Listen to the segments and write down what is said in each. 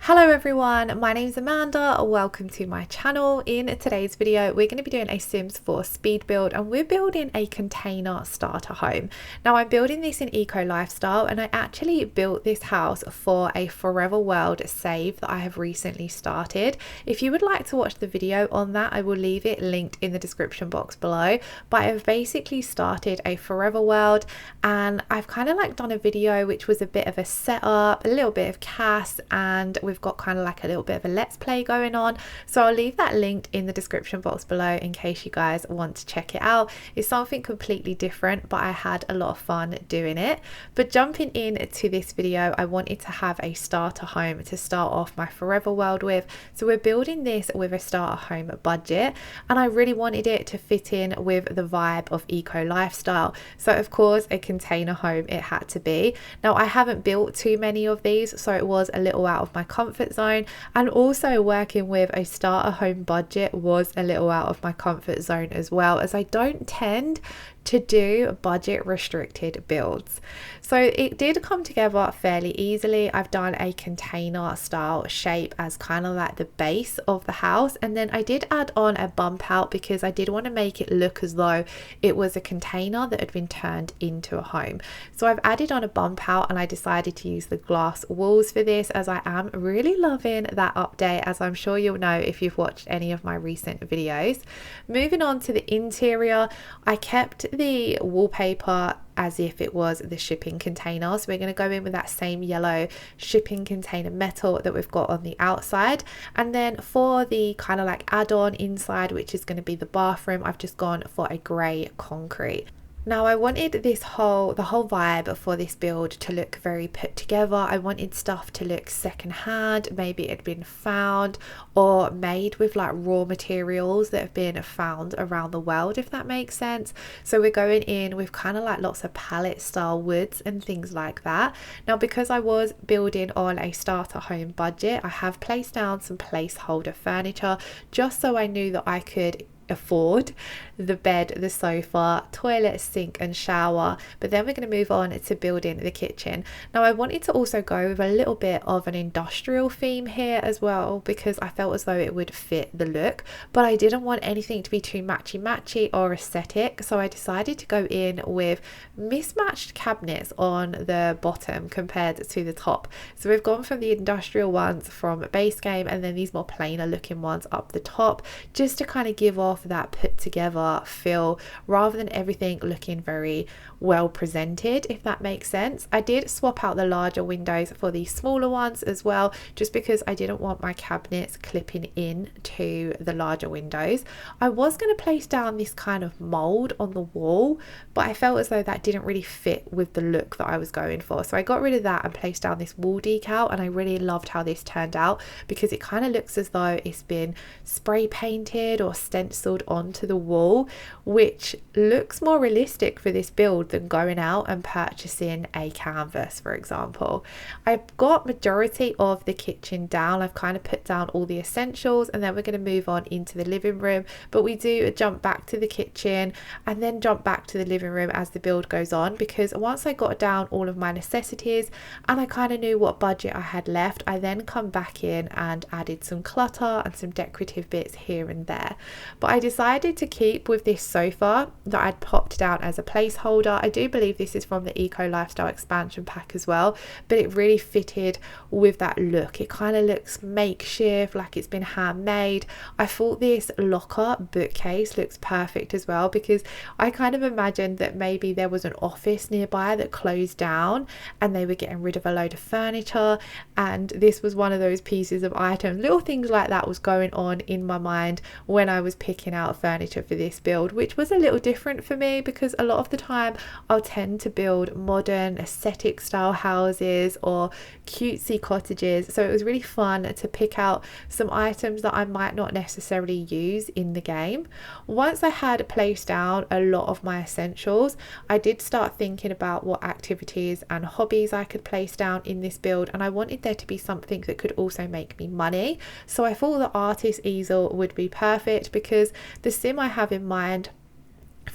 Hello everyone, my name is Amanda. Welcome to my channel. In today's video, we're going to be doing a Sims 4 speed build and we're building a container starter home. Now I'm building this in eco lifestyle and I actually built this house for a Forever World save that I have recently started. If you would like to watch the video on that, I will leave it linked in the description box below. But I've basically started a Forever World and I've kind of done a video which was a bit of a setup, a little bit of CAS, and we've got kind of a little bit of a let's play going on, so I'll leave that linked in the description box below in case you guys want to check it out. It's something completely different, but I had a lot of fun doing it. But jumping into this video, I wanted to have a starter home to start off my Forever World with. So we're building this with a starter home budget and I really wanted it to fit in with the vibe of eco lifestyle, so of course a container home it had to be. Now I haven't built too many of these, so it was a little out of my comfort zone, and also working with a starter home budget was a little out of my comfort zone as well, as I don't tend to do budget restricted builds. So it did come together fairly easily. I've done a container style shape as kind of like the base of the house, and then I did add on a bump out because I did want to make it look as though it was a container that had been turned into a home. So I've added on a bump out and I decided to use the glass walls for this, as I am really loving that update, as I'm sure you'll know if you've watched any of my recent videos. Moving on to the interior, I kept the wallpaper as if it was the shipping container, so we're going to go in with that same yellow shipping container metal that we've got on the outside, and then for the kind of add-on inside, which is going to be the bathroom, I've just gone for a grey concrete. Now I wanted the whole vibe for this build to look very put together. I wanted stuff to look secondhand, maybe it had been found or made with raw materials that have been found around the world, if that makes sense. So we're going in with kind of lots of palette style woods and things like that. Now because I was building on a starter home budget, I have placed down some placeholder furniture just so I knew that I could afford the bed, the sofa, toilet, sink and shower. But then we're going to move on to building the kitchen. Now I wanted to also go with a little bit of an industrial theme here as well, because I felt as though it would fit the look, but I didn't want anything to be too matchy or aesthetic, so I decided to go in with mismatched cabinets on the bottom compared to the top. So we've gone from the industrial ones from base game and then these more plainer looking ones up the top, just to kind of give off that put together feel rather than everything looking very well presented, if that makes sense. I did swap out the larger windows for the smaller ones as well, just because I didn't want my cabinets clipping in to the larger windows. I was going to place down this kind of mold on the wall, but I felt as though that didn't really fit with the look that I was going for, so I got rid of that and placed down this wall decal, and I really loved how this turned out because it kind of looks as though it's been spray painted or stenciled onto the wall, which looks more realistic for this build than going out and purchasing a canvas, for example. I've got majority of the kitchen down. I've kind of put down all the essentials, and then we're going to move on into the living room, but we do jump back to the kitchen and then jump back to the living room as the build goes on, because once I got down all of my necessities and I kind of knew what budget I had left, I then come back in and added some clutter and some decorative bits here and there. But I decided to keep with this sofa that I'd popped down as a placeholder. I do believe this is from the Eco Lifestyle expansion pack as well, but it really fitted with that look. It kind of looks makeshift, like it's been handmade. I thought this locker bookcase looks perfect as well, because I kind of imagined that maybe there was an office nearby that closed down and they were getting rid of a load of furniture, and this was one of those pieces of items. Little things like that was going on in my mind when I was picking out furniture for this build, which was a little different for me because a lot of the time I'll tend to build modern aesthetic style houses or cutesy cottages, so it was really fun to pick out some items that I might not necessarily use in the game. Once I had placed down a lot of my essentials, I did start thinking about what activities and hobbies I could place down in this build, and I wanted there to be something that could also make me money. So I thought the artist easel would be perfect, because the sim I have in mind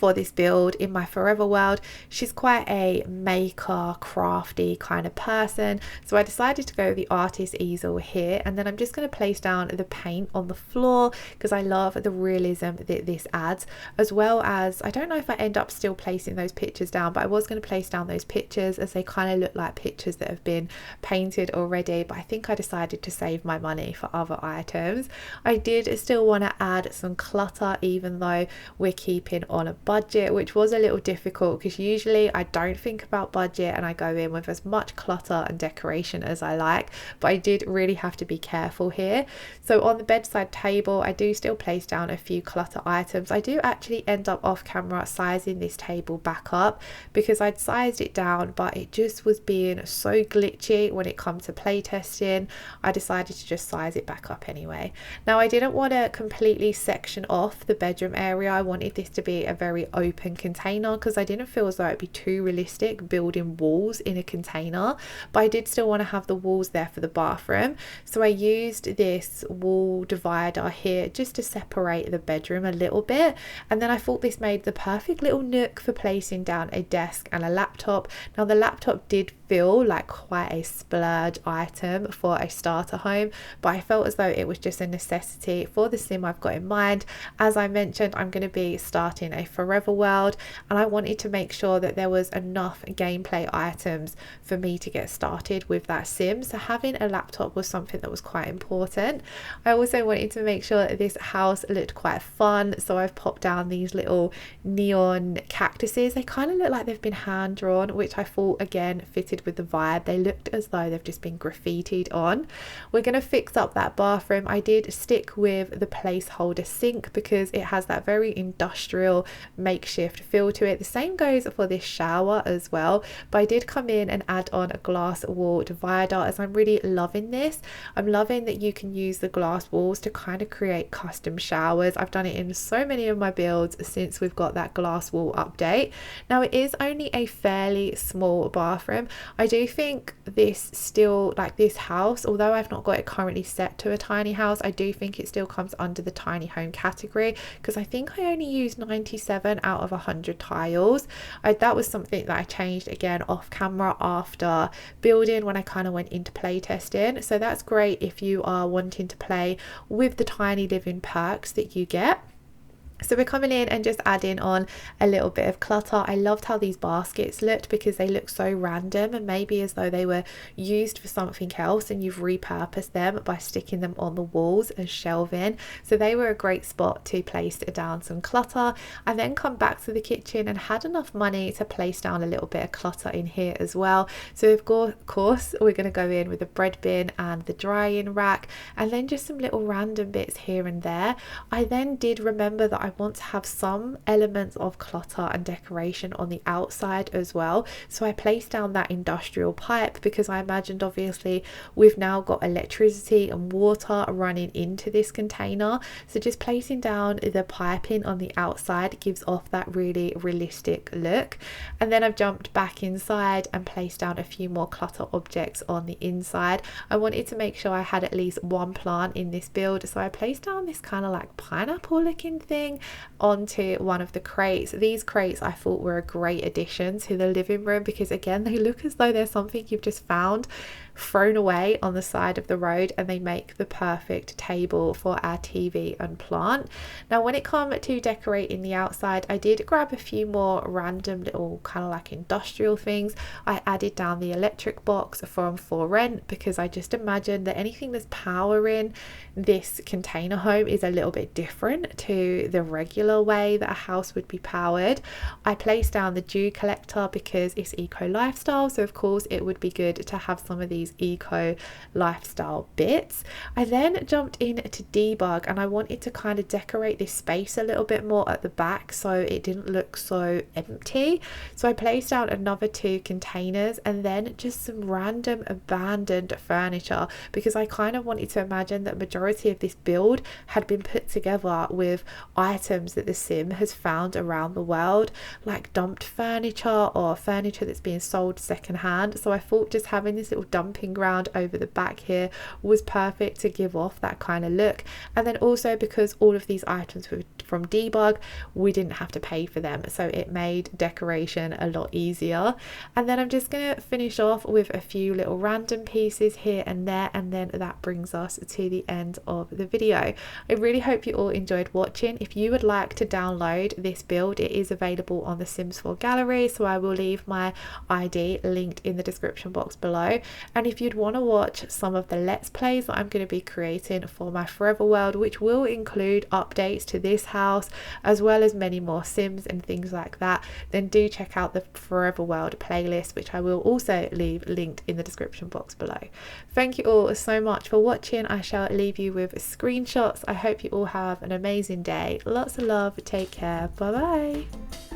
for this build in my forever world. She's quite a maker, crafty kind of person, so I decided to go with the artist easel here, and then I'm just going to place down the paint on the floor because I love the realism that this adds, as well as, I don't know if I end up still placing those pictures down, but I was going to place down those pictures as they kind of look like pictures that have been painted already, but I think I decided to save my money for other items. I did still want to add some clutter, even though we're keeping on a budget, which was a little difficult because usually I don't think about budget and I go in with as much clutter and decoration as I like, but I did really have to be careful here. So on the bedside table, I do still place down a few clutter items. I do actually end up off camera sizing this table back up because I'd sized it down, but it just was being so glitchy when it comes to play testing. I decided to just size it back up anyway. Now I didn't want to completely section off the bedroom area. I wanted this to be a very open container because I didn't feel as though it'd be too realistic building walls in a container, but I did still want to have the walls there for the bathroom. So I used this wall divider here just to separate the bedroom a little bit, and then I thought this made the perfect little nook for placing down a desk and a laptop. Now the laptop did feel like quite a splurge item for a starter home, but I felt as though it was just a necessity for the sim I've got in mind. As I mentioned, I'm going to be starting a forever world, and I wanted to make sure that there was enough gameplay items for me to get started with that sim, so having a laptop was something that was quite important. I also wanted to make sure that this house looked quite fun, so I've popped down these little neon cactuses. They kind of look like they've been hand drawn, which I thought again fitted with the vibe. They looked as though they've just been graffitied on. We're going to fix up that bathroom. I did stick with the placeholder sink because it has that very industrial makeshift feel to it. The same goes for this shower as well, but I did come in and add on a glass wall divider as I'm really loving this. I'm loving that you can use the glass walls to kind of create custom showers. I've done it in so many of my builds since we've got that glass wall update. Now it is only a fairly small bathroom. I do think this still, like this house, although I've not got it currently set to a tiny house, I do think it still comes under the tiny home category because I think I only used 97 out of 100 tiles. That was something that I changed again off camera after building when I kind of went into play testing. So that's great if you are wanting to play with the tiny living perks that you get. So we're coming in and just adding on a little bit of clutter. I loved how these baskets looked because they look so random and maybe as though they were used for something else and you've repurposed them by sticking them on the walls as shelving. So they were a great spot to place down some clutter. I then come back to the kitchen and had enough money to place down a little bit of clutter in here as well. So of course we're going to go in with the bread bin and the drying rack and then just some little random bits here and there. I then did remember that I want to have some elements of clutter and decoration on the outside as well, so I placed down that industrial pipe because I imagined obviously we've now got electricity and water running into this container, so just placing down the piping on the outside gives off that really realistic look. And then I've jumped back inside and placed down a few more clutter objects on the inside. I wanted to make sure I had at least one plant in this build, so I placed down this kind of like pineapple looking thing onto one of the crates. These crates I thought were a great addition to the living room because again they look as though they're something you've just found thrown away on the side of the road, and they make the perfect table for our TV and plant. Now when it comes to decorating the outside, I did grab a few more random little kind of like industrial things. I added down the electric box from For Rent because I just imagined that anything that's powering this container home is a little bit different to the regular way that a house would be powered. I placed down the dew collector because it's eco lifestyle, so of course it would be good to have some of these eco lifestyle bits. I then jumped in to debug and I wanted to kind of decorate this space a little bit more at the back so it didn't look so empty. So I placed down another 2 containers and then just some random abandoned furniture because I kind of wanted to imagine that majority of this build had been put together with items that the sim has found around the world, like dumped furniture or furniture that's being sold secondhand. So I thought just having this little dump stamping ground over the back here was perfect to give off that kind of look. And then also because all of these items were from Debug, we didn't have to pay for them, so it made decoration a lot easier. And then I'm just going to finish off with a few little random pieces here and there, and then that brings us to the end of the video. I really hope you all enjoyed watching. If you would like to download this build, it is available on the Sims 4 gallery, so I will leave my ID linked in the description box below. And if you'd want to watch some of the Let's Plays that I'm going to be creating for my Forever World, which will include updates to this house as well as many more Sims and things like that, then do check out the Forever World playlist, which I will also leave linked in the description box below. Thank you all so much for watching. I shall leave you with screenshots. I hope you all have an amazing day. Lots of love. Take care. Bye bye.